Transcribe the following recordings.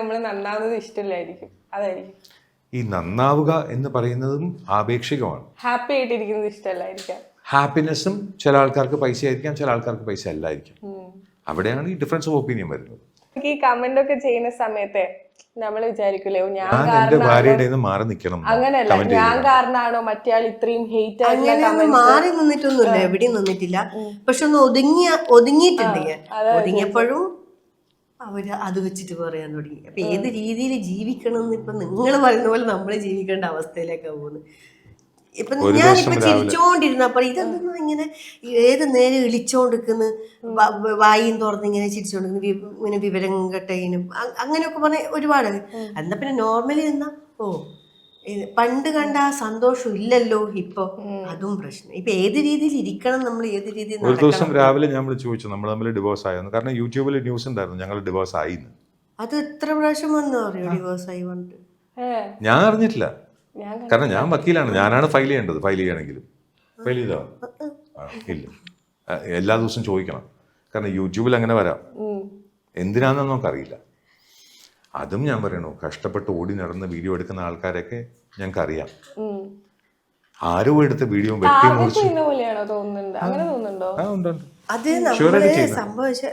നമ്മൾ നന്നാവുന്നത് ഇഷ്ടമില്ലായിരിക്കും. അതായിരിക്കും ഈ നന്നാവുക എന്ന് പറയുന്നതും ആപേക്ഷികമാണ്. ഹാപ്പി ആയിട്ടിരിക്കുന്നത് ഇഷ്ടമല്ലായിരിക്കാം. ഹാപ്പിനെസ്സും ചില ആൾക്കാർക്ക് പൈസ ആയിരിക്കാം, ചില ആൾക്കാർക്ക് പൈസ അല്ലായിരിക്കും. അവിടെയാണ് ഈ ഡിഫറൻസ് ഓഫ് ഒപ്പീനിയൻ വരുന്നത്. ഈ കമന്റ് ഒക്കെ ചെയ്യുന്ന സമയത്ത് നമ്മൾ വിചാരിക്കൂലേ ഞാൻ എന്റെ ഭാര്യയുടെ മാറി നിൽക്കണം, അങ്ങനെയല്ല ഞാൻ കാരണമാണോ മറ്റേ ആൾ ഇത്രയും ഹേറ്റ് അങ്ങനെ മാറി നിന്നിട്ടൊന്നുമില്ല, എവിടെയും നിന്നിട്ടില്ല. പക്ഷെ ഒന്ന് ഒതുങ്ങിയിട്ടുണ്ട് ഞാൻ. ഒതുങ്ങിയപ്പോഴും അവര് അത് വെച്ചിട്ട് പറയാൻ തുടങ്ങി. അപ്പൊ ഏത് രീതിയിൽ ജീവിക്കണം എന്ന് ഇപ്പൊ നിങ്ങൾ പറയുന്ന പോലെ നമ്മൾ ജീവിക്കേണ്ട അവസ്ഥയിലേക്കാ പോകുന്നത്. ഇപ്പൊ ഞാനിപ്പൊ ചിരിച്ചോണ്ടിരുന്നപ്പോൾ ഇതെന്താ ഇങ്ങനെ ഏത് നേരം ഇളിച്ചോണ്ടിരിക്കുന്നു, വായും തുറന്ന് ഇങ്ങനെ ചിരിച്ചോണ്ടിരിക്കുന്നു, ഇങ്ങനെ വിവരം കെട്ടതിനും അങ്ങനെയൊക്കെ പറഞ്ഞ ഒരുപാട്. എന്നാ പിന്നെ നോർമലി എന്നാ പണ്ട് കണ്ട ആ സന്തോഷം ഇല്ലല്ലോ ഇപ്പൊ, അതും പ്രശ്നം. ഇപ്പൊ ഏത് രീതിയിൽ ഇരിക്കണം, നമ്മൾ ഏത് രീതിയിൽ. ഒരു ദിവസം രാവിലെ ഞാൻ ചോദിച്ചു നമ്മൾ തമ്മിൽ ഡിവോഴ്സ് ആയെന്ന്. കാരണം യൂട്യൂബിൽ ന്യൂസ് ഉണ്ടായിരുന്നു ഞങ്ങൾ ഡിവോഴ്സ് ആയി. അത് എത്ര പ്രാവശ്യം വന്നു അറിയോ ഡിവോഴ്സ് ആയി വന്നിട്ട്? ഞാൻ അറിഞ്ഞിട്ടില്ല, കാരണം ഞാൻ വക്കീലാണ്, ഞാനാണ് ഫയൽ ചെയ്യേണ്ടത്. ഫയൽ ചെയ്യണമെങ്കിലും ഫയൽ ചെയ്തോ ഇല്ല, എല്ലാ ദിവസവും ചോദിക്കണം. കാരണം യൂട്യൂബിൽ അങ്ങനെ വരാം, എന്തിനാണെന്ന് നമുക്കറിയില്ല. അതും ഞാൻ പറയണു, കഷ്ടപ്പെട്ട് ഓടി നടന്ന് വീഡിയോ എടുക്കുന്ന ആൾക്കാരൊക്കെ ഞങ്ങൾക്ക് അറിയാം. ആരോ എടുത്ത വീഡിയോ വെട്ടി മുറിച്ച് അത് നമ്മള് സംഭവിച്ച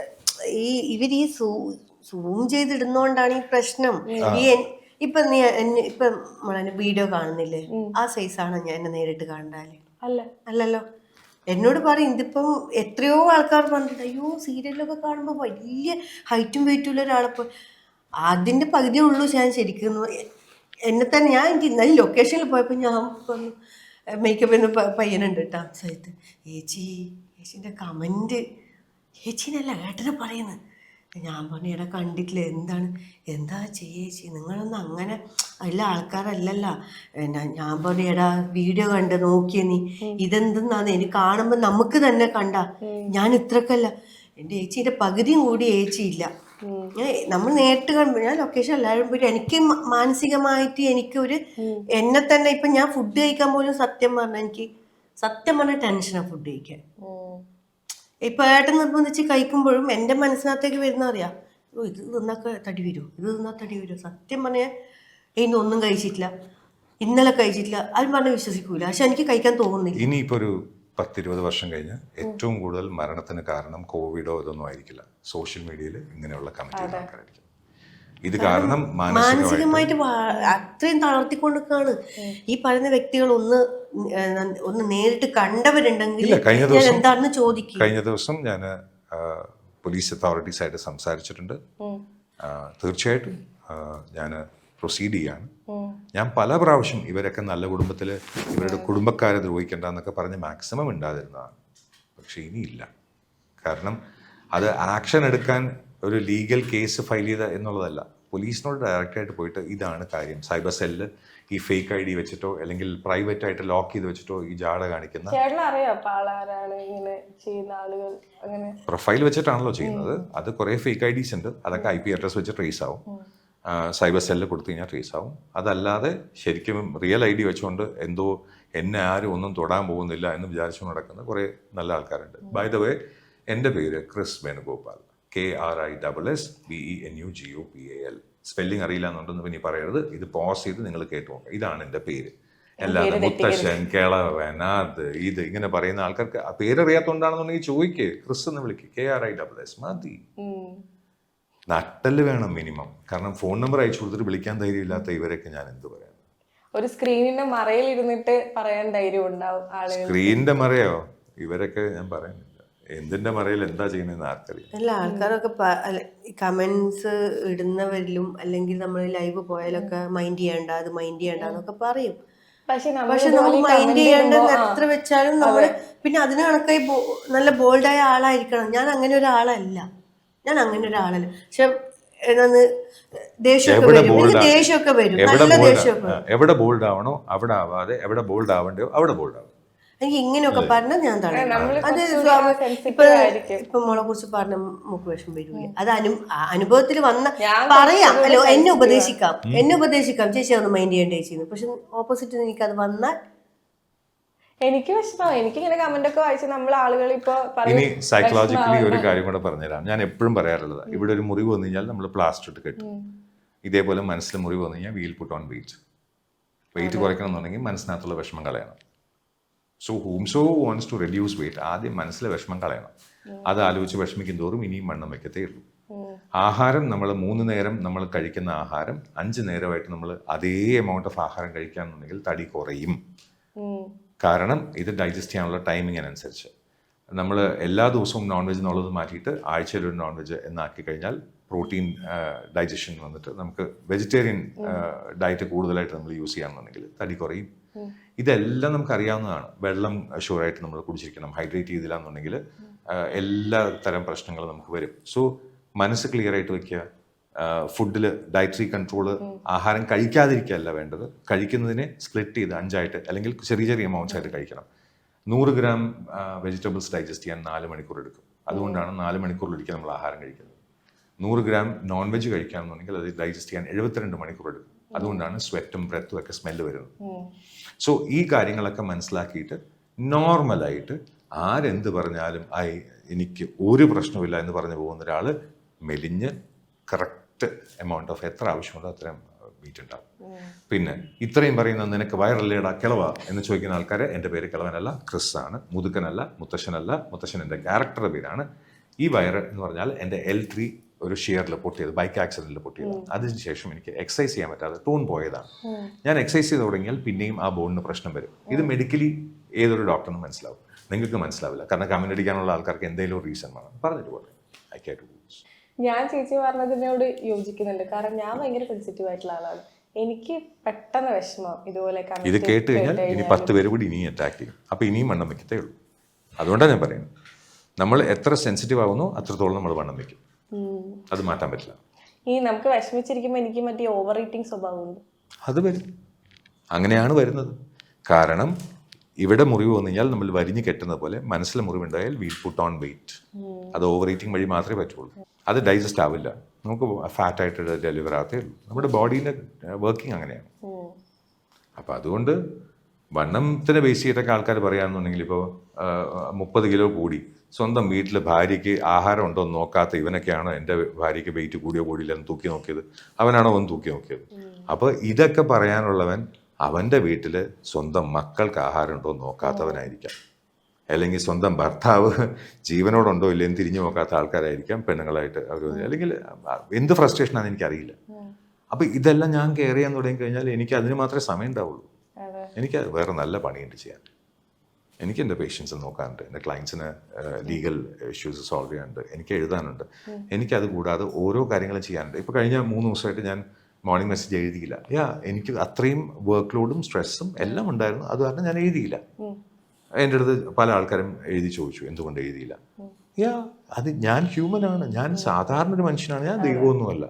ഇവര് ഈ സൂം ചെയ്തിടുന്നോണ്ടാണ് ഈ പ്രശ്നം. ഇപ്പൊ ഇപ്പൊ നമ്മളെ വീഡിയോ കാണുന്നില്ലേ, ആ സൈസാണോ ഞാൻ എന്നെ നേരിട്ട് കണ്ടാല്? അല്ലല്ലോ. എന്നോട് പറയും, ഇതിപ്പം എത്രയോ ആൾക്കാർ പറഞ്ഞിട്ട് അയ്യോ സീരിയലൊക്കെ കാണുമ്പോൾ വലിയ ഹൈറ്റും വെയിറ്റും ഉള്ള ഒരാളിപ്പോൾ അതിൻ്റെ പകുതിയേ ഉള്ളൂ ഞാൻ ശരിക്കും. എന്നെ തന്നെ ഞാൻ ഇന്നലെ ലൊക്കേഷനിൽ പോയപ്പോൾ ഞാൻ പറഞ്ഞു, മേക്കപ്പ് ചെയ്യുന്ന പയ്യനുണ്ട് കേട്ടോ സ്ഥലത്ത്, ചേച്ചിൻ്റെ കമൻറ്റ് ചേച്ചീനല്ല ഏട്ടനെ പറയുന്നത്. ഞാൻ പറഞ്ഞു എടാ കണ്ടിട്ടില്ല, എന്താ ചേച്ചി നിങ്ങളൊന്നും അങ്ങനെ എല്ലാ ആൾക്കാരല്ലല്ല. ഞാൻ പറഞ്ഞു എടാ വീഡിയോ കണ്ട് നോക്കിയ നീ ഇതെന്തെന്നാന്ന് എനിക്ക് കാണുമ്പോൾ നമുക്ക് തന്നെ കണ്ട ഞാൻ ഇത്രക്കല്ല, എൻ്റെ ചേച്ചീൻ്റെ പകുതിയും കൂടി ചേച്ചിയില്ല. നമ്മൾ നേരിട്ട് കാണുമ്പോൾ ഞാൻ ലൊക്കേഷൻ എല്ലാവരും പോയിട്ട് എനിക്ക് മാനസികമായിട്ട് എനിക്കൊരു എന്നെ തന്നെ ഇപ്പം ഞാൻ ഫുഡ് കഴിക്കാൻ പോലും സത്യം പറഞ്ഞാൽ ടെൻഷനാണ് ഫുഡ് കഴിക്കാൻ. ഇപ്പൊ ഏട്ടൻ നിർബന്ധിച്ച് കഴിക്കുമ്പോഴും എൻ്റെ മനസ്സിനകത്തേക്ക് വരുന്ന അറിയാം, ഇത് തിന്നാ തടി വരുമോ. സത്യം പറഞ്ഞാൽ ഇന്നൊന്നും കഴിച്ചിട്ടില്ല, ഇന്നലെ കഴിച്ചിട്ടില്ല, അത് പറഞ്ഞ് വിശ്വസിക്കൂല. പക്ഷെ എനിക്ക് കഴിക്കാൻ തോന്നുന്നില്ല. ഇനിയിപ്പോ ഒരു 10-20 വർഷം കഴിഞ്ഞ് ഏറ്റവും കൂടുതൽ മരണത്തിന് കാരണം കോവിഡോ ഇതൊന്നും ആയിരിക്കില്ല, സോഷ്യൽ മീഡിയയിൽ ഇങ്ങനെയുള്ള കമന്റ് ആൾക്കാരായിരിക്കും. ഇത് കാരണം മാനസികമായിട്ട് അത്രയും തളർത്തിക്കൊണ്ടിരിക്കാണ് ഈ പറയുന്ന വ്യക്തികൾ. ഒന്ന് നേരിട്ട് കണ്ടവരുണ്ടെങ്കിൽ ഞാൻ എന്താണെന്ന് ചോദിക്കും. കഴിഞ്ഞ ദിവസം ഞാൻ പോലീസ് അതോറിറ്റീസ് ആയിട്ട് സംസാരിച്ചിട്ടുണ്ട്. തീർച്ചയായിട്ടും ഞാൻ പ്രൊസീഡ് ചെയ്യാണ്. ഞാൻ പല പ്രാവശ്യം ഇവരൊക്കെ നല്ല കുടുംബത്തിൽ ഇവരുടെ കുടുംബക്കാരെ ദ്രോഹിക്കേണ്ട എന്നൊക്കെ പറഞ്ഞ് മാക്സിമം ഉണ്ടാതിരുന്നതാണ്. പക്ഷെ ഇനിയില്ല. കാരണം അത് ആക്ഷൻ എടുക്കാൻ ഒരു ലീഗൽ കേസ് ഫയൽ ചെയ്ത എന്നുള്ളതല്ല, പോലീസിനോട് ഡയറക്റ്റായിട്ട് പോയിട്ട് ഇതാണ് കാര്യം, സൈബർ സെല്ല് ഈ ഫേക്ക് ID വെച്ചിട്ടോ അല്ലെങ്കിൽ പ്രൈവറ്റ് ആയിട്ട് ലോക്ക് ചെയ്ത് വെച്ചിട്ടോ ഈ ജാട കാണിക്കുന്ന പ്രൊഫൈൽ വെച്ചിട്ടാണല്ലോ ചെയ്യുന്നത്. അത് കുറേ ഫേക്ക് IDs ഉണ്ട്, അതൊക്കെ IP അഡ്രസ് വെച്ച് ട്രേസ് ആവും. സൈബർ സെല്ലിൽ കൊടുത്തു കഴിഞ്ഞാൽ ട്രേസ് ആവും. അതല്ലാതെ ശരിക്കും റിയൽ ID വെച്ചുകൊണ്ട് എന്തോ എന്നെ ആരും ഒന്നും തൊടാൻ പോകുന്നില്ല എന്ന് വിചാരിച്ചു നടക്കുന്ന കുറേ നല്ല ആൾക്കാരുണ്ട്. ബൈ ദ വേ, എൻ്റെ പേര് ക്രിസ് വേണുഗോപാൽ, KRISSBENUGOPAL. സ്പെല്ലിംഗ് അറിയില്ല എന്നുണ്ടെന്ന് പിന്നെ പറയരുത്. ഇത് പോസ് ചെയ്ത് നിങ്ങൾ കേട്ടു നോക്കുക. ഇതാണ് എൻ്റെ പേര്. അല്ലാതെ മുത്തശ്ശൻ, കിളവൻ, ഇത് ഇങ്ങനെ പറയുന്ന ആൾക്കാർക്ക് ആ പേരറിയാത്തതുകൊണ്ടാണെന്നുണ്ടെങ്കിൽ ചോദിക്കേ, ക്രിസ് എന്ന് വിളിക്കുക, KRISS മതി. നട്ടല് വേണം മിനിമം. കാരണം ഫോൺ നമ്പർ അയച്ചു കൊടുത്തിട്ട് വിളിക്കാൻ ധൈര്യമില്ലാത്ത ഇവരൊക്കെ ഞാൻ എന്ത് പറയാം. ഒരു സ്ക്രീനിന്റെ മറയിൽ ഇരുന്നിട്ട് പറയാൻ ധൈര്യം ഉണ്ടാവും. സ്ക്രീനിന്റെ മറയോ ഇവരൊക്കെ ഞാൻ പറയുന്നില്ല. എന്തിന്റെ മറയിൽ എന്താ ചെയ്യുന്നതെന്ന് ആർക്കറിയാം. അല്ല ആൾക്കാരൊക്കെ കമന്റ്സ് ഇടുന്നവരിലും അല്ലെങ്കിൽ നമ്മൾ ലൈവ് പോയാലൊക്കെ മൈൻഡ് ചെയ്യണ്ട, അത് മൈൻഡ് ചെയ്യണ്ട എന്നൊക്കെ പറയും. പക്ഷെ നമ്മൾ മൈൻഡ് ചെയ്യേണ്ടത് എത്ര വെച്ചാലും നമ്മള് പിന്നെ അതിന് കണക്കായി നല്ല ബോൾഡായ ആളായിരിക്കണം. ഞാൻ അങ്ങനെ ഒരാളല്ല. പക്ഷെ ദേഷ്യമൊക്കെ വരും, നല്ല ദേഷ്യമൊക്കെ. എവിടെ ബോൾഡ് ആവണോ അവിടെ ആവാതെ, എവിടെ ബോൾഡ് ആവണ്ടോ അവിടെ ബോൾഡ് ആവും. എനിക്ക് ഇങ്ങനെയൊക്കെ പറഞ്ഞാൽ ഞാൻ തടയും. അത് ഇപ്പൊ മോളെ കുറിച്ച് പറഞ്ഞ മുക്ക് വിഷം വരില്ലേ, അത് അനുഭവത്തിൽ വന്ന പറയാം. അല്ലോ എന്നെ ഉപദേശിക്കാം ചേച്ചി ഒന്ന് മൈൻഡ് ചെയ്യേണ്ട ചേച്ചി. പക്ഷെ ഓപ്പോസിറ്റ് എനിക്ക് അത് വന്നാൽ എനിക്ക് വിഷമം. എനിക്ക് ഇങ്ങനെ കമന്റ് ഒക്കെ വായിച്ച് നമ്മൾ ആളുകൾ ഇപ്പൊ ഇനി സൈക്കോളജിക്കലി ഒരു കാര്യം കൂടെ പറഞ്ഞുതരാം. ഞാൻ എപ്പോഴും പറയാറുള്ളത്, ഇവിടെ ഒരു മുറിവ് വന്നു കഴിഞ്ഞാൽ നമ്മൾ പ്ലാസ്റ്റർ ഇട്ട് കെട്ടും. ഇതേപോലെ മനസ്സിൽ മുറിവ് വന്നു കഴിഞ്ഞാൽ വീൽ പുട്ട് ഓൺ വെയിറ്റ് കുറയ്ക്കണം എന്നുണ്ടെങ്കിൽ മനസ്സിനകത്തുള്ള വിഷമം കളയണം. So whoso wants to reduce weight ആദ്യം മനസ്സിലെ വിഷമം കളയണം. അത് ആലോചിച്ച് വിഷമിക്കും തോറും ഇനിയും വണ്ണം വെക്കത്തേ ഉള്ളൂ. ആഹാരം നമ്മൾ 3 നേരം നമ്മൾ കഴിക്കുന്ന ആഹാരം 5 നേരമായിട്ട് നമ്മൾ അതേ എമൗണ്ട് ഓഫ് ആഹാരം കഴിക്കുകയാണെന്നുണ്ടെങ്കിൽ തടി കുറയും. കാരണം ഇത് ഡൈജസ്റ്റ് ചെയ്യാനുള്ള ടൈമിങ്ങിനനുസരിച്ച് നമ്മൾ എല്ലാ ദിവസവും നോൺ വെജ് എന്നുള്ളത് മാറ്റിയിട്ട് ആഴ്ചയിൽ ഒരു നോൺ വെജ് എന്നാക്കി കഴിഞ്ഞാൽ പ്രോട്ടീൻ ഡൈജഷൻ വന്നിട്ട് നമുക്ക് വെജിറ്റേറിയൻ ഡയറ്റ് കൂടുതലായിട്ട് നമ്മൾ യൂസ് ചെയ്യുകയാണെന്നുണ്ടെങ്കിൽ തടി കുറയും. ഇതെല്ലാം നമുക്ക് അറിയാവുന്നതാണ്. വെള്ളം ഷുവറായിട്ട് നമ്മൾ കുടിച്ചിരിക്കണം. ഹൈഡ്രേറ്റ് ചെയ്തില്ല എന്നുണ്ടെങ്കിൽ എല്ലാ തരം പ്രശ്നങ്ങളും നമുക്ക് വരും. സോ മനസ്സ് ക്ലിയർ ആയിട്ട് വെക്കുക. ഫുഡിൽ ഡയറ്ററി കൺട്രോൾ, ആഹാരം കഴിക്കാതിരിക്കുകയല്ല വേണ്ടത്, കഴിക്കുന്നതിനെ സ്പ്ലിറ്റ് ചെയ്ത് 5 അല്ലെങ്കിൽ ചെറിയ ചെറിയ എമൗണ്ട്സ് ആയിട്ട് കഴിക്കണം. 100 ഗ്രാം വെജിറ്റബിൾസ് ഡൈജസ്റ്റ് ചെയ്യാൻ 4 മണിക്കൂർ എടുക്കും. അതുകൊണ്ടാണ് 4 മണിക്കൂറിലൊരിക്കൽ നമ്മൾ ആഹാരം കഴിക്കുന്നത്. 100 ഗ്രാം നോൺ വെജ് കഴിക്കുകയാണെന്നുണ്ടെങ്കിൽ അത് ഡൈജസ്റ്റ് ചെയ്യാൻ 72 മണിക്കൂർ എടുക്കും. അതുകൊണ്ടാണ് സ്വെറ്റും ബ്രെത്തും ഒക്കെ സ്മെല്ല് വരുന്നത്. സോ ഈ കാര്യങ്ങളൊക്കെ മനസ്സിലാക്കിയിട്ട് നോർമലായിട്ട് ആരെന്ത് പറഞ്ഞാലും എനിക്ക് ഒരു പ്രശ്നമില്ല എന്ന് പറഞ്ഞു പോകുന്ന ഒരാൾ മെലിഞ്ഞ് കറക്റ്റ് എമൗണ്ട് ഓഫ് എത്ര ആവശ്യമുണ്ടോ അത്രയും മീറ്റ് ഉണ്ടാവും. പിന്നെ ഇത്രയും പറയുന്ന നിനക്ക് വയറല്ലേടാ കിളവ എന്ന് ചോദിക്കുന്ന ആൾക്കാരെ, എൻ്റെ പേര് കിളവനല്ല, ക്രിസ് ആണ്. മുതുക്കനല്ല, മുത്തശ്ശനല്ല. മുത്തശ്ശൻ എൻ്റെ ക്യാരക്ടറുടെ പേരാണ്. ഈ വയറ് എന്ന് പറഞ്ഞാൽ എൻ്റെ L3 ഒരു ഷിയറിൽ പൊട്ടിയത്, ബൈക്ക് ആക്സിഡൻറ്റിൽ പൊട്ടിയത്. അതിനുശേഷം എനിക്ക് എക്സസൈസ് ചെയ്യാൻ പറ്റാതെ ടോൺ പോയതാണ്. ഞാൻ എക്സസൈസ് ചെയ്ത് തുടങ്ങിയാൽ പിന്നെയും ആ ബോണിന് പ്രശ്നം വരും. ഇത് മെഡിക്കലി ഏതൊരു ഡോക്ടറിനും മനസ്സിലാവും, നിങ്ങൾക്ക് മനസ്സിലാവില്ല. കാരണം കമന്റ് അടിക്കാനുള്ള ആൾക്കാർക്ക് എന്തെങ്കിലും റീസൺ വേണം. പറഞ്ഞിട്ട് പോലെ ഞാൻ ചേച്ചി പറഞ്ഞതിനോട് യോജിക്കുന്നുണ്ട്. കാരണം ഞാൻ ഭയങ്കര സെൻസിറ്റീവ് ആയിട്ടുള്ള ആളാണ്. എനിക്ക് പെട്ടെന്ന് വിഷമം ഇതുപോലെ ഇത് കേട്ട് കഴിഞ്ഞാൽ ഇനി 10 പേര് കൂടി ഇനിയും അറ്റാക്ക് ചെയ്യും. അപ്പൊ ഇനിയും വണ്ണം വെക്കത്തേ ഉള്ളൂ. അതുകൊണ്ടാണ് ഞാൻ പറയുന്നത്, നമ്മൾ എത്ര സെൻസിറ്റീവ് ആവുന്നോ അത്രത്തോളം നമ്മൾ വണ്ണം വെക്കും. അത് മാറ്റാൻ പറ്റില്ല. ഈ നമുക്ക് വിഷമിച്ചിരിക്കുമ്പോൾ എനിക്ക് മറ്റേ ഓവർ ഈറ്റിംഗ് സ്വഭാവമുണ്ട്. അത് വരും, അങ്ങനെയാണ് വരുന്നത്. കാരണം ഇവിടെ മുറിവ് വന്നു കഴിഞ്ഞാൽ നമ്മൾ വരിഞ്ഞ് കെട്ടുന്ന പോലെ മനസ്സിലെ മുറിവുണ്ടായാൽ വീൽ പുട്ട് ഓൺ വെയിറ്റ്. അത് ഓവർ ഈറ്റിംഗ് വഴി മാത്രമേ പറ്റുള്ളൂ. അത് ഡൈജസ്റ്റ് ആവില്ല, നമുക്ക് ഫാറ്റായിട്ട് ഡെലിവർ ആകത്തേ ഉള്ളൂ. നമ്മുടെ ബോഡിയിലെ വർക്കിംഗ് അങ്ങനെയാണ്. അപ്പം അതുകൊണ്ട് വണ്ണത്തിനെ ബേസ് ചെയ്തിട്ടൊക്കെ ആൾക്കാർ പറയുകയാണെന്നുണ്ടെങ്കിൽ ഇപ്പോൾ 30 കിലോ കൂടി സ്വന്തം വീട്ടിൽ ഭാര്യയ്ക്ക് ആഹാരം ഉണ്ടോ എന്ന് നോക്കാത്ത ഇവനൊക്കെയാണോ എൻ്റെ ഭാര്യയ്ക്ക് വെയിറ്റ് കൂടിയോ കൂടിയില്ല എന്ന് തൂക്കി നോക്കിയത്, അവനാണോ അവൻ തൂക്കി നോക്കിയത്. അപ്പോൾ ഇതൊക്കെ പറയാനുള്ളവൻ അവൻ്റെ വീട്ടിൽ സ്വന്തം മക്കൾക്ക് ആഹാരം ഉണ്ടോ എന്ന് നോക്കാത്തവനായിരിക്കാം. അല്ലെങ്കിൽ സ്വന്തം ഭർത്താവ് ജീവനോടുണ്ടോ ഇല്ലെന്ന് തിരിഞ്ഞു നോക്കാത്ത ആൾക്കാരായിരിക്കാം പെണ്ണുങ്ങളായിട്ട് അവർ. അല്ലെങ്കിൽ എന്ത് ഫ്രസ്ട്രേഷനാണെന്ന് എനിക്കറിയില്ല. അപ്പോൾ ഇതെല്ലാം ഞാൻ കെയർ ചെയ്യാൻ തുടങ്ങി കഴിഞ്ഞാൽ എനിക്ക് അതിന് മാത്രമേ സമയം ഉണ്ടാവുള്ളൂ. എനിക്ക് വേറെ നല്ല പണിയുണ്ട് ചെയ്യാൻ. എനിക്ക് എൻ്റെ പേഷ്യൻസ് നോക്കാനുണ്ട്, എൻ്റെ ക്ലയൻസിന് ലീഗൽ ഇഷ്യൂസ് സോൾവ് ചെയ്യാനുണ്ട്, എനിക്ക് എഴുതാനുണ്ട്, എനിക്കത് കൂടാതെ ഓരോ കാര്യങ്ങളും ചെയ്യാനുണ്ട്. ഇപ്പോൾ കഴിഞ്ഞ 3 ദിവസമായിട്ട് ഞാൻ മോർണിംഗ് മെസ്സേജ് എഴുതിയില്ല. എനിക്ക് അത്രയും വർക്ക് ലോഡും സ്ട്രെസ്സും എല്ലാം ഉണ്ടായിരുന്നു. അത് കാരണം ഞാൻ എഴുതിയില്ല. എൻ്റെ അടുത്ത് പല ആൾക്കാരും എഴുതി ചോദിച്ചു എന്തുകൊണ്ട് എഴുതിയില്ല. അത് ഞാൻ ഹ്യൂമനാണ്, ഞാൻ സാധാരണ ഒരു മനുഷ്യനാണ്, ഞാൻ ദൈവമൊന്നുമല്ല.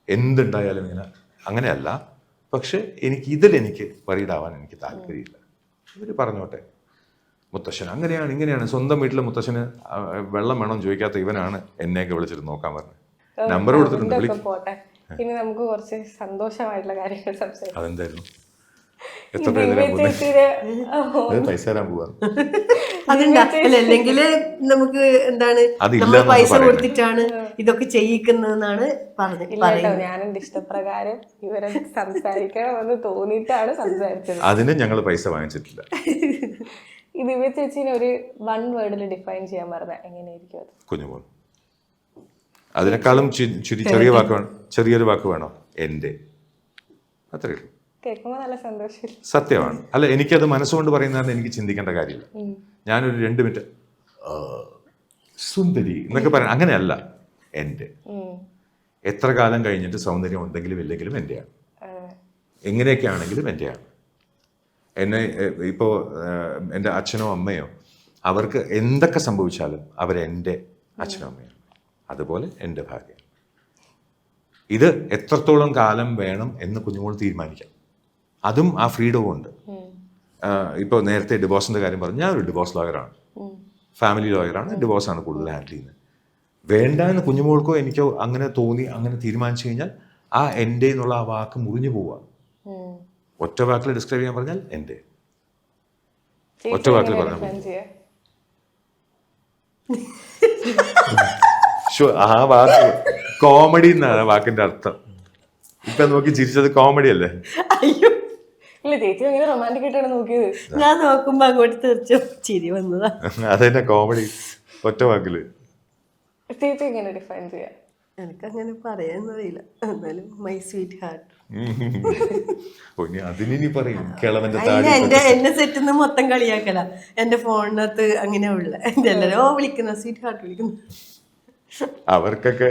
എന്തുണ്ടായാലും ഇങ്ങനെ അങ്ങനെയല്ല. പക്ഷെ എനിക്ക് വറീഡാവാൻ എനിക്ക് താല്പര്യമില്ല. ഇവർ പറഞ്ഞോട്ടെ, മുത്തശ്ശൻ അങ്ങനെയാണ് ഇങ്ങനെയാണ്. സ്വന്തം വീട്ടിലെ മുത്തശ്ശന് വെള്ളം വേണമെന്ന് ചോദിക്കാത്ത ഇവനാണ് എന്നെയൊക്കെ വിളിച്ചിട്ട് നോക്കാൻ പറഞ്ഞത്. നമ്പർ കൊടുത്തിട്ടുണ്ട്. ഇനി നമുക്ക് കുറച്ച് സന്തോഷമായിട്ടുള്ള കാര്യങ്ങൾ സംസാരിക്കാം. അതെന്തായിരുന്നു? എത്ര പൈസ തരാൻ പോവാ? അല്ലെങ്കിൽ നമുക്ക് എന്താണ് പൈസ കൊടുത്തിട്ടാണ് ഇതൊക്കെ ചെയ്യിക്കുന്നതെന്നാണ് പറഞ്ഞത്. ഞാൻ എന്റെ ഇഷ്ടപ്രകാരം ഇവരെ സംസാരിക്കണമെന്ന് തോന്നിയിട്ടാണ് സംസാരിച്ചത്. അതിന് ഞങ്ങൾ പൈസ വാങ്ങിച്ചിട്ടില്ല. ഇത് ദിവ്യ ചേച്ചിനെ ഒരു 1 വേർഡിൽ ഡിഫൈൻ ചെയ്യാൻ പറഞ്ഞാൽ എങ്ങനെയായിരിക്കും അത്? കുഞ്ഞുമോൻ. അതിനേക്കാളും ചെറിയൊരു വാക്ക് വേണോ? എൻ്റെ. അത്രയേ ഉള്ളൂ. കേൾക്കുമ്പോൾ നല്ല സന്തോഷം. സത്യമാണ്. അല്ല, എനിക്കത് മനസ്സുകൊണ്ട് പറയുന്നതാണ്, എനിക്ക് ചിന്തിക്കേണ്ട കാര്യമില്ല. ഞാനൊരു 2 മിനിറ്റ് സുന്ദരി എന്നൊക്കെ പറയാൻ അങ്ങനെയല്ല. എൻ്റെ. എത്ര കാലം കഴിഞ്ഞിട്ട് സൗന്ദര്യം ഉണ്ടെങ്കിലും ഇല്ലെങ്കിലും എൻ്റെയാണ്. എങ്ങനെയൊക്കെ ആണെങ്കിലും എൻ്റെയാണ്. എന്നെ ഇപ്പോൾ എൻ്റെ അച്ഛനോ അമ്മയോ അവർക്ക് എന്തൊക്കെ സംഭവിച്ചാലും അവരെൻ്റെ അച്ഛനോ അമ്മയോ. അതുപോലെ എൻ്റെ ഭാര്യ. ഇത് എത്രത്തോളം കാലം വേണം എന്ന് കുഞ്ഞുമോൾ തീരുമാനിക്കാം. അതും ആ ഫ്രീഡവും ഉണ്ട്. ഇപ്പോൾ നേരത്തെ ഡിവോഴ്സിൻ്റെ കാര്യം പറഞ്ഞു. ഞാനൊരു ഡിവോഴ്സ് ലോയറാണ്, ഫാമിലി ലോയറാണ്. ഡിവോഴ്സാണ് കൂടുതൽ ഹാൻഡിൽ ചെയ്യുന്നത്. വേണ്ട എന്ന് കുഞ്ഞുമോൾക്കോ എനിക്കോ അങ്ങനെ തോന്നി, അങ്ങനെ തീരുമാനിച്ചു കഴിഞ്ഞാൽ ആ എൻ്റെ എന്നുള്ള ആ വാക്ക് മുറിഞ്ഞു പോവുക. ഒറ്റ വാക്കിൽ ഡിസ്ക്രൈബ് ചെയ്യാൻ പറഞ്ഞാൽ എൻ്റെ. ഒറ്റ വാക്കിൽ പറഞ്ഞാൽ ആ വാക്ക് കോമഡി എന്നാണ് വാക്കിന്റെ അർത്ഥം. ഇപ്പൊ നോക്കി ചിരിച്ചത് കോമഡി അല്ലേ? അയ്യോ, ഇല്ല ചേച്ചി ഭയങ്കര റൊമാൻറ്റിക് ആയിട്ടാണ് നോക്കിയത്. ഞാൻ നോക്കുമ്പോ അങ്ങോട്ട് തീർച്ച ചിരി വന്നതാ. അതെന്നെ കോമഡി ഒറ്റ വാക്കില്. ചേച്ചി എങ്ങനെ ഡിഫൈൻ ചെയ്യാം? എനിക്കങ്ങനെ പറയാന്നറിയില്ല, എന്നാലും മൈ സ്വീറ്റ് ഹാർട്ട്. അതിനി പറയും കിളവന്റെ എന്നെ സെറ്റിന്ന് മൊത്തം കളിയാക്കല. എന്റെ ഫോണിനകത്ത് അങ്ങനെ ഉള്ള എല്ലാരോ വിളിക്കുന്ന സ്വീറ്റ് ഹാർട്ട് വിളിക്കുന്നു. അവർക്കൊക്കെ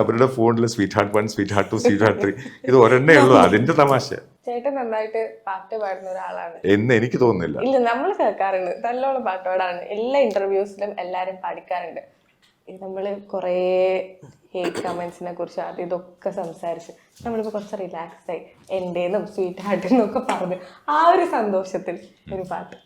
അവരുടെ ഫോണിൽ sweet heart 1, sweet heart 2, sweet heart 3 ഇത് ഒരെണ്ണേ ഉള്ളൂ. അതിന്റെ തമാശ. ചേട്ടൻ നന്നായിട്ട് പാട്ട് പാടുന്ന ഒരാളാണ് എന്ന് എനിക്ക് തോന്നുന്നില്ല. ഇല്ല, നമ്മൾ കേൾക്കാറുണ്ട്, നല്ലോണം പാട്ടോടാണ്. എല്ലാ ഇന്റർവ്യൂസിലും എല്ലാരും പാടിക്കാറുണ്ട്. നമ്മള് കുറേ ഹേറ്റ് കമന്റ്സിനെ കുറിച്ച് അത് ഇതൊക്കെ സംസാരിച്ച് നമ്മളിപ്പോ കുറച്ച് റിലാക്സ് ആയി എന്റേന്നും സ്വീറ്റ് ഹാർട്ടെന്നും ഒക്കെ പറഞ്ഞു ആ ഒരു സന്തോഷത്തിൽ ഒരു പാട്ട്.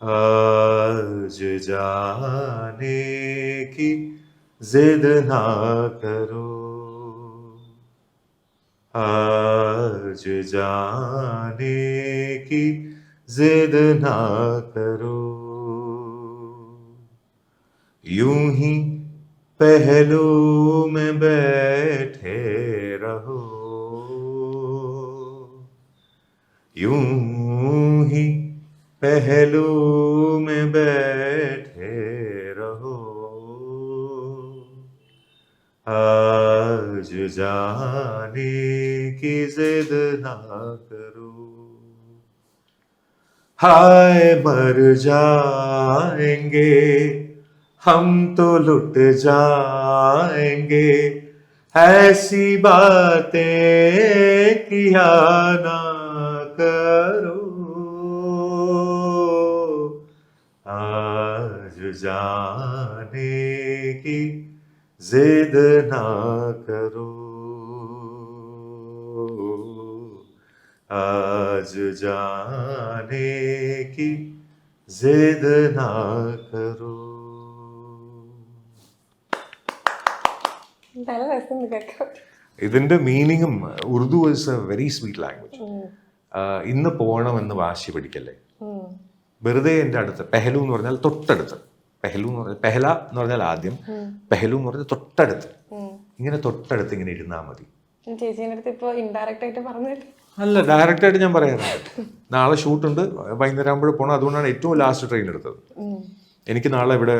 आज जाने की जिद ना करो, आज जाने की जिद ना करो, यूं ही पहलू में बैठे रहो, यूं ही पहलू में बैठे रहो, आज जाने की जिद ना करो, हाय मर जाएंगे हम तो लुट जाएंगे, ऐसी बातें किया ना करो, आज जाने की जिद ना करो, आज जाने की जिद ना करो. നല്ല രസം കേൾക്കാം. ഇതിന്റെ മീനിങ്ങും Urdu is a very sweet language. ഇന്ന് പോകണമെന്ന് വാശി പിടിക്കല്ലേ. വെറുതെ എൻ്റെ അടുത്ത് പെഹലു എന്ന് പറഞ്ഞാൽ തൊട്ടടുത്ത്, പെഹലു എന്ന് പറഞ്ഞാൽ പെഹല എന്ന് പറഞ്ഞാൽ ആദ്യം, പെഹലു എന്ന് പറഞ്ഞാൽ തൊട്ടടുത്ത്, ഇങ്ങനെ തൊട്ടടുത്ത് ഇങ്ങനെ ഇരുന്നാൽ മതി. ചേച്ചീൻ്റെ അടുത്ത് ഇപ്പൊ ഇൻഡയറക്റ്റ് ആയിട്ട് പറഞ്ഞിട്ട് അല്ല, ഡയറക്റ്റ് ആയിട്ട് ഞാൻ പറയാറുണ്ട്. നാളെ ഷൂട്ടുണ്ട്, വൈകുന്നേരം ആകുമ്പോൾ പോകണം. അതുകൊണ്ടാണ് ഏറ്റവും ലാസ്റ്റ് ട്രെയിൻ എടുത്തത്. എനിക്ക് നാളെ ഇവിടെ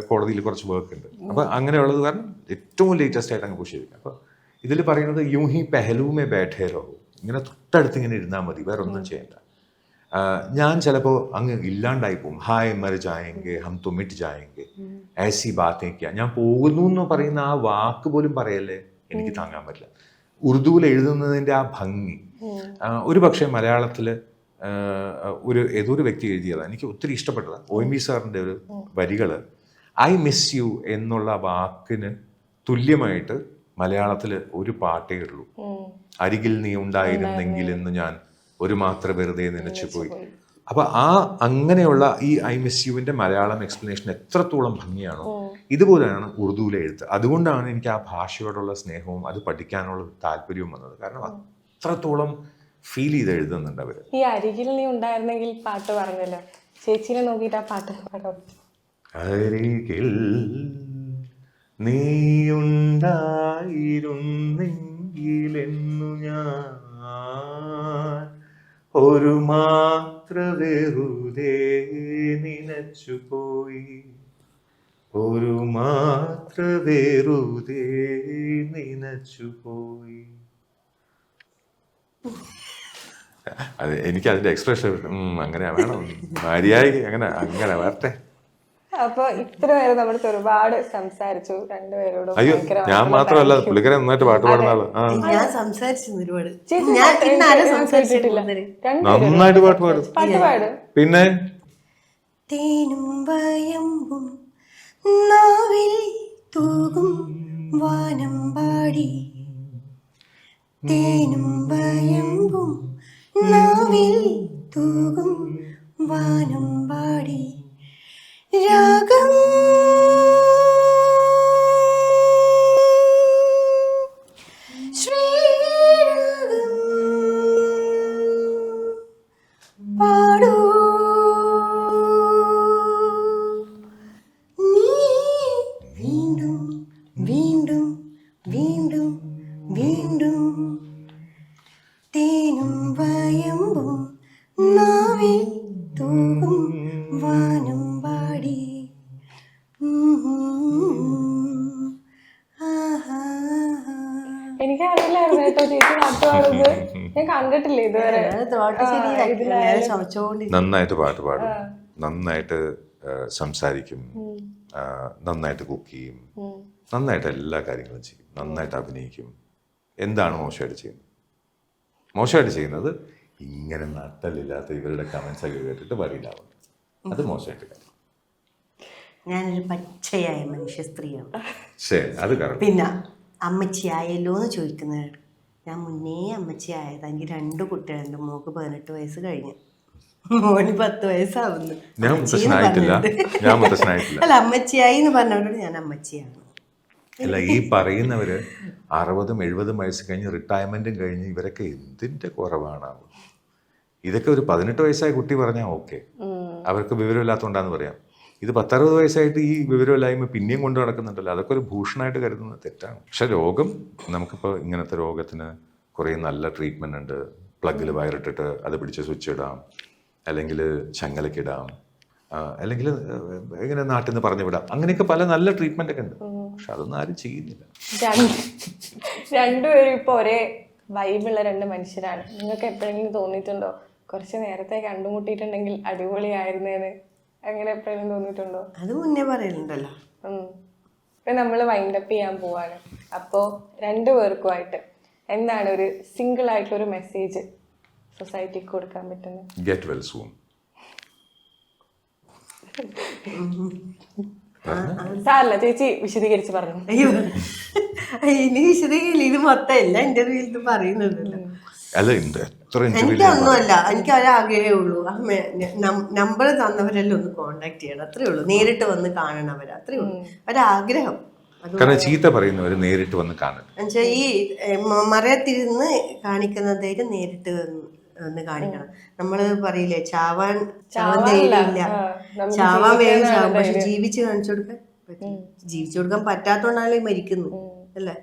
കോടതിയിൽ കുറച്ച് വർക്ക് ഉണ്ട്. അപ്പം അങ്ങനെയുള്ളത് കാരണം ഏറ്റവും ലേറ്റസ്റ്റ് ആയിട്ട് അങ്ങ് പുഷ് ചെയ്യും. അപ്പോൾ ഇതിൽ പറയുന്നത് യൂം ഹി പെഹലൂമേ ബേഠേ റഹോ, ഇങ്ങനെ തൊട്ടടുത്ത് ഇങ്ങനെ ഇരുന്നാൽ മതി, വേറെ ഒന്നും ചെയ്യണ്ട. ഞാൻ ചിലപ്പോൾ അങ്ങ് ഇല്ലാണ്ടായി പോകും. ഹായ് മർ ജായെങ്കെ ഹം തോ മിറ്റ് ജായെങ്കെ ऐसी बातें क्या, ഞാൻ പോകുന്നു എന്ന് പറയുന്ന ആ വാക്ക് പോലും പറയല്ലേ എനിക്ക് താങ്ങാൻ പറ്റില്ല. ഉറുദുവിൽ എഴുതുന്നതിൻ്റെ ആ ഭംഗി ഒരു പക്ഷേ മലയാളത്തിൽ ഏതൊരു വ്യക്തി എഴുതിയതാണ്, എനിക്ക് ഒത്തിരി ഇഷ്ടപ്പെട്ടതാണ്. OMV സാറിൻ്റെ ഒരു വരികൾ, ഐ മിസ് യു എന്നുള്ള വാക്കിന് തുല്യമായിട്ട് മലയാളത്തിൽ ഒരു പാട്ടേ ഉള്ളൂ. അരികിൽ നീ ഉണ്ടായിരുന്നെങ്കിൽ എന്ന് ഞാൻ ഒരു മാത്ര വെറുതെ നനച്ചു പോയി. അപ്പൊ അങ്ങനെയുള്ള ഈ ഐ മിസ് യുവിന്റെ മലയാളം എക്സ്പ്ലനേഷൻ എത്രത്തോളം ഭംഗിയാണോ ഇതുപോലെയാണ് ഉറുദുവിലെ എഴുത്ത്. അതുകൊണ്ടാണ് എനിക്ക് ആ ഭാഷയോടുള്ള സ്നേഹവും അത് പഠിക്കാനുള്ള താല്പര്യവും വന്നത്. കാരണം അത്രത്തോളം ഫീൽ ചെയ്ത് എഴുതുന്നുണ്ട് അവര്. ഈ അരികിൽ നീ ഉണ്ടായിരുന്നെങ്കിൽ പാട്ട് പറഞ്ഞല്ലോ, ചേച്ചിനെ നോക്കിയിട്ട് ആ പാട്ട് പാടാം. അരികിൽ നീ ഉണ്ടായിരുന്നെങ്കിലെന്നു ഞാൻ ഒരു മാത്ര വെറുതെ നനച്ചുപോയി, ഒരു മാത്ര വെറുതെ നനച്ചുപോയി. അത് എനിക്ക് അതിന്റെ എക്സ്പ്രഷൻ അങ്ങനെ വേണം, മര്യാദ അങ്ങനെ വരട്ടെ. അപ്പൊ ഇത്ര നേരം നമ്മുടെ ഒരുപാട് സംസാരിച്ചു രണ്ടുപേരോടും. അയ്യോ, ഞാൻ മാത്രമല്ല, പുള്ളിക്കാരെ നന്നായിട്ട് പാട്ട് പാടുന്ന ആള്. ഞാൻ സംസാരിച്ചു ഒരുപാട്, നന്നായിട്ട് പാട്ട് പാടും. പിന്നെ തേനും വയമ്പും നാവിൽ തൂകും വാനം പാടി, തേനും വയമ്പും നാവിൽ തൂകും വാനം പാടി, രാഗം ശ്രീരാഗം പാടൂ നീ വീണ്ടും വീണ്ടും വീണ്ടും വീണ്ടും തേനും വയമ്പും നാവിൽ തൂകും വാനം പാടി എനിക്കറിയില്ലായിരുന്നു കേട്ടോ ചേച്ചി പാട്ട് പാടുന്നത്. ഞാൻ കണ്ടിട്ടില്ല ഇതുവരെ. നന്നായിട്ട് പാട്ട് പാടും, നന്നായിട്ട് സംസാരിക്കും, നന്നായിട്ട് കുക്ക് ചെയ്യും, നന്നായിട്ട് എല്ലാ കാര്യങ്ങളും ചെയ്യും, നന്നായിട്ട് അഭിനയിക്കും. എന്താണ് മോശമായിട്ട് ചെയ്യുന്നത്? മോശമായിട്ട് ചെയ്യുന്നത് ഇങ്ങനെ നട്ടലില്ലാത്ത ഇവരുടെ കമന്റ്സ് ഒക്കെ കേട്ടിട്ട് വരിയിലാവും. അത് മോശമായിട്ട് കാര്യം. ഞാനൊരു പച്ചയായ മനുഷ്യ സ്ത്രീയാണ്. ശരി, അത് കറക്റ്റ്. പിന്നെ അമ്മച്ചിയായല്ലോ എന്ന് ചോദിക്കുന്നവരോട് ഞാൻ മുന്നേ അമ്മച്ചിയായത്. എനിക്ക് 2 കുട്ടികളുണ്ട്. മോക്ക് 18 വയസ്സ് കഴിഞ്ഞു, മോന് 10 വയസ്സാവുന്നു. ഞാൻ മുത്തശ്ശനായിട്ടില്ല. അല്ല, അമ്മച്ചിയായി എന്ന് പറഞ്ഞവരോട് ഞാൻ അമ്മച്ചിയാണ്. അല്ല, ഈ പറയുന്നവര് 60-70 വയസ്സ് കഴിഞ്ഞ് റിട്ടയർമെന്റും കഴിഞ്ഞ് ഇവരൊക്കെ എന്തിന്റെ കുറവാണ്? ഇതൊക്കെ ഒരു 18 വയസ്സായ കുട്ടി പറഞ്ഞാൽ ഓക്കെ, അവർക്ക് വിവരമില്ലാത്തതുകൊണ്ടാന്ന് പറയാം. ഇത് 10-60 വയസ്സായിട്ട് ഈ വിവരമില്ലായ്മ പിന്നെയും കൊണ്ട് നടക്കുന്നുണ്ടല്ലോ. അതൊക്കെ ഒരു ഭൂഷണമായിട്ട് കരുതുന്നത് തെറ്റാണ്. പക്ഷെ രോഗം, നമുക്കിപ്പോൾ ഇങ്ങനത്തെ രോഗത്തിന് കുറേ നല്ല ട്രീറ്റ്മെന്റ് ഉണ്ട്. പ്ലഗിൽ വയറിട്ടിട്ട് അത് പിടിച്ച് സ്വിച്ച് ഇടാം, അല്ലെങ്കിൽ ചങ്ങലക്കിടാം, അല്ലെങ്കിൽ ഇങ്ങനെ നാട്ടിൽ നിന്ന് പറഞ്ഞു വിടാം. അങ്ങനെയൊക്കെ പല നല്ല ട്രീറ്റ്മെന്റ് ഒക്കെ ഉണ്ട്. പക്ഷെ അതൊന്നും ആരും ചെയ്യുന്നില്ല. രണ്ടുപേരും ഇപ്പൊ ഒരേ വൈബുള്ള 2 മനുഷ്യരാണ്. നിങ്ങൾക്ക് എപ്പോഴെങ്കിലും തോന്നിയിട്ടുണ്ടോ കുറച്ച് നേരത്തെ കണ്ടുമുട്ടിയിട്ടുണ്ടെങ്കിൽ അടിപൊളിയായിരുന്നേന്ന്? അങ്ങനെ എപ്പോഴെങ്കിലും തോന്നിയിട്ടുണ്ടോ? അത് മുന്നേ പറയലുണ്ടല്ലോ. ഇപ്പൊ നമ്മള് വൈൻഡപ്പ് ചെയ്യാൻ പോവാണ്. അപ്പോ 2 പേർക്കുമായിട്ട് എന്താണ് ഒരു സിംഗിൾ ആയിട്ടുള്ള ഒരു മെസ്സേജ് സൊസൈറ്റിക്ക് കൊടുക്കാൻ പറ്റുന്നത്? Get well soon. സാറല്ല, ചേച്ചി വിശദീകരിച്ച് പറഞ്ഞു. അയ്യോ, ഇനി വിശദീകരിക്കില്ല. ഇത് മൊത്തം എല്ലാ ഇന്റർവ്യൂവിൽ ഇത് പറയുന്നുണ്ടല്ലോ. എനിക്കൊന്നുമല്ല, എനിക്ക് ഒരാഗ്രഹമേ ഉള്ളൂ. നമ്പർ തന്നവരെല്ലാം ഒന്ന് കോണ്ടാക്ട് ചെയ്യണം, അത്രേ ഉള്ളൂ. നേരിട്ട് വന്ന് കാണണവർ, അത്രേ ഉള്ളൂ ഒരാഗ്രഹം. ചീത്ത പറയുന്നവര് നേരിട്ട് വന്ന് കാണണം. എന്നുവെച്ചാൽ ഈ മറയത്തിരുന്ന് കാണിക്കുന്ന ധൈര്യം നേരിട്ട് വന്ന് കാണിക്കണം. നമ്മള് പറയില്ലേ, ചാവാൻ ധൈര്യമില്ല, ചാവാൻ വേഗം ചാവും, പക്ഷെ ജീവിച്ച് കാണിച്ചു കൊടുക്കാൻ പറ്റും. ജീവിച്ചു കൊടുക്കാൻ പറ്റാത്തോണ്ടാണല്ലേ മരിക്കുന്നു, അല്ലേ?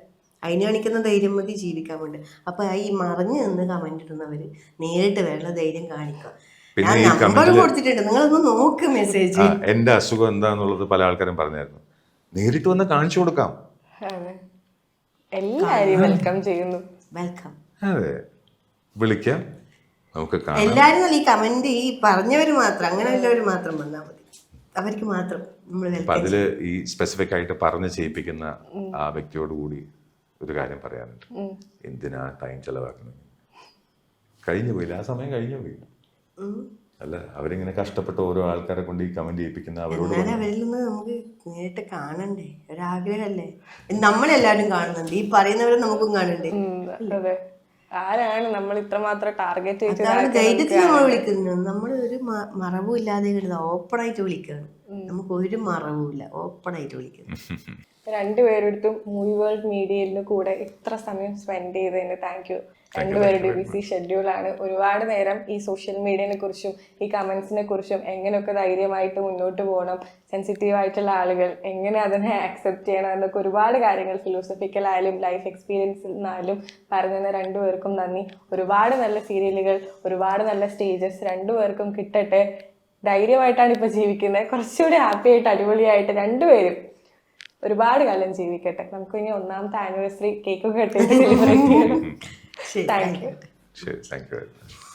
അതിന് കാണിക്കുന്ന ധൈര്യം മതി ജീവിക്കാൻ വേണ്ടി. അപ്പൊ ഈ മറിഞ്ഞു നിന്ന് കമന്റ് ഇടുന്നവര് നേരിട്ട് വേണ്ട ധൈര്യം കാണിക്കാം. ഞാൻ നമ്പർ കൊടുത്തിട്ടുണ്ട്, നിങ്ങളൊന്ന് നോക്ക് മെസ്സേജ്. എന്റെ അസുഖം എന്താന്നുള്ളത് പല ആൾക്കാരും പറഞ്ഞായിരുന്നു. നേരിട്ട് വന്ന് കാണിച്ചു കൊടുക്കാം. എല്ലാരും വെൽക്കം ചെയ്യുന്നു. വെൽക്കം. അതെ, വിളിക്കാം, നമുക്ക് കാണാം. എല്ലാരും ഈ കമന്റ് ഈ പറഞ്ഞവര് മാത്രം, അങ്ങനെ ഉള്ളവര് മാത്രം വന്നാൽ മതി. അവർക്ക് മാത്രം നമ്മൾ. അതില് ഈ സ്പെസിഫിക് ആയിട്ട് പറഞ്ഞ് ചെയ്യിപ്പിക്കുന്ന ആ വ്യക്തിയോട് കൂടി ഒരു കാര്യം പറയാനുണ്ട്. എന്തിനാ ടൈം ചെലവാക്കുന്നത്? കഴിഞ്ഞു പോയില്ല, ആ സമയം കഴിഞ്ഞു പോയി. അല്ല, അവരിങ്ങനെ കഷ്ടപ്പെട്ട് ഓരോ ആൾക്കാരെ കൊണ്ട് ഈ കമന്റ് ചെയ്യിപ്പിക്കുന്ന അവരോട് അവരിൽ നിന്ന് നമുക്ക് നേരിട്ട് കാണണ്ടേ? ഒരാഗ്രഹമല്ലേ? നമ്മളെല്ലാരും കാണുന്നുണ്ട്, ഈ പറയുന്നവരെ നമുക്കും കാണണ്ടേ? ആരാണ് നമ്മൾ ഇത്രമാത്രം ടാർഗറ്റ് ചെയ്ത്? ധൈര്യത്തിൽ നമ്മൾ വിളിക്കുന്നത്. നമ്മൾ ഒരു മറവും ഇല്ലാതെ ഓപ്പൺ ആയിട്ട് വിളിക്കുകയാണ്. നമുക്ക് ഒരു മറവുമില്ല, ഓപ്പൺ ആയിട്ട് വിളിക്കുന്നു. 2 പേരെടുത്തും മൂവി വേൾഡ് മീഡിയയിലും കൂടെ ഇത്ര സമയം സ്പെൻഡ് ചെയ്തതിന് താങ്ക് യു. 2 പേരുടെ ബിസി ഷെഡ്യൂളാണ്. ഒരുപാട് നേരം ഈ സോഷ്യൽ മീഡിയനെ കുറിച്ചും ഈ കമന്റ്സിനെ കുറിച്ചും എങ്ങനെയൊക്കെ ധൈര്യമായിട്ട് മുന്നോട്ട് പോകണം, സെൻസിറ്റീവ് ആയിട്ടുള്ള ആളുകൾ എങ്ങനെ അതിനെ ആക്സെപ്റ്റ് ചെയ്യണം എന്നൊക്കെ ഒരുപാട് കാര്യങ്ങൾ ഫിലോസഫിക്കലായാലും ലൈഫ് എക്സ്പീരിയൻസിൽ നിന്നായാലും പറഞ്ഞതിന് 2 പേർക്കും നന്ദി. ഒരുപാട് നല്ല സീരിയലുകൾ, ഒരുപാട് നല്ല സ്റ്റേജസ് 2 പേർക്കും കിട്ടട്ടെ. ധൈര്യമായിട്ടാണ് ഇപ്പൊ ജീവിക്കുന്നത്. കുറച്ചുകൂടി ഹാപ്പി ആയിട്ട് അടിപൊളിയായിട്ട് 2 പേരും ഒരുപാട് കാലം ജീവിക്കട്ടെ. നമുക്ക് ഇനി 1ാമത്തെ ആനിവേഴ്സറി കേക്കൊക്കെ കട്ട് ചെയ്ത് സെലിബ്രേറ്റ് ചെയ്യണം. Thank you. ശരി, താങ്ക് യു.